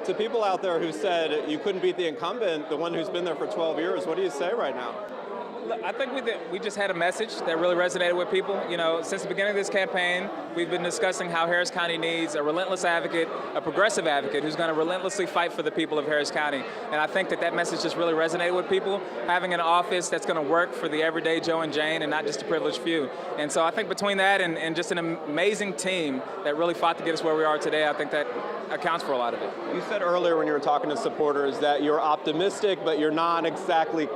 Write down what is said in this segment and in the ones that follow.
To people out there who said you couldn't beat the incumbent, the one who's been there for 12 years, what do you say right now? Look, I think we just had a message that really resonated with people. You know, since the beginning of this campaign, we've been discussing how Harris County needs a relentless advocate, a progressive advocate who's going to relentlessly fight for the people of Harris County. And I think that message just really resonated with people, having an office that's going to work for the everyday Joe and Jane and not just a privileged few. And so I think between that and just an amazing team that really fought to get us where we are today, I think that accounts for a lot of it. You said earlier when you were talking to supporters that you're optimistic, but you're not exactly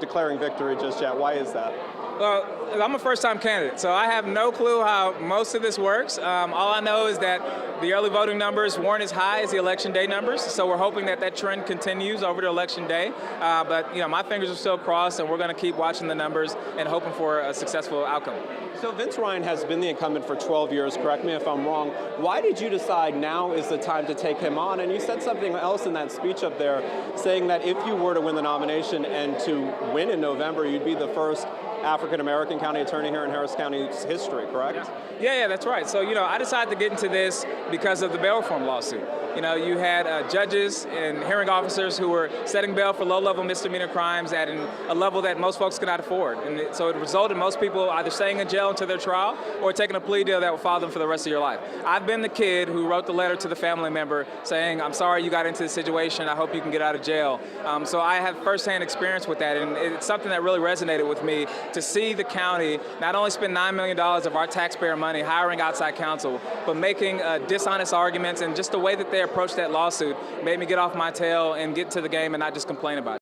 declaring victory just yet. Why is that? Well, I'm a first-time candidate, so I have no clue how most of this works. All I know is that the early voting numbers weren't as high as the election day numbers, so we're hoping that trend continues over to election day. But you know, my fingers are still crossed, and we're going to keep watching the numbers and hoping for a successful outcome. So Vince Ryan has been the incumbent for 12 years, correct me if I'm wrong. Why did you decide now is the time to take him on? And you said something else in that speech up there, saying that if you were to win the nomination and to win in November, you'd be the first African-American county attorney here in Harris County's history, correct? Yeah, that's right. So, you know, I decided to get into this because of the bail reform lawsuit. You know, you had judges and hearing officers who were setting bail for low-level misdemeanor crimes at a level that most folks could not afford. And so it resulted in most people either staying in jail until their trial or taking a plea deal that will follow them for the rest of your life. I've been the kid who wrote the letter to the family member saying, I'm sorry you got into this situation, I hope you can get out of jail. So I have firsthand experience with that, and it's something that really resonated with me to see the county not only spend $9 million of our taxpayer money hiring outside counsel, but making dishonest arguments, and just the way that they approached that lawsuit made me get off my tail and get to the game and not just complain about it.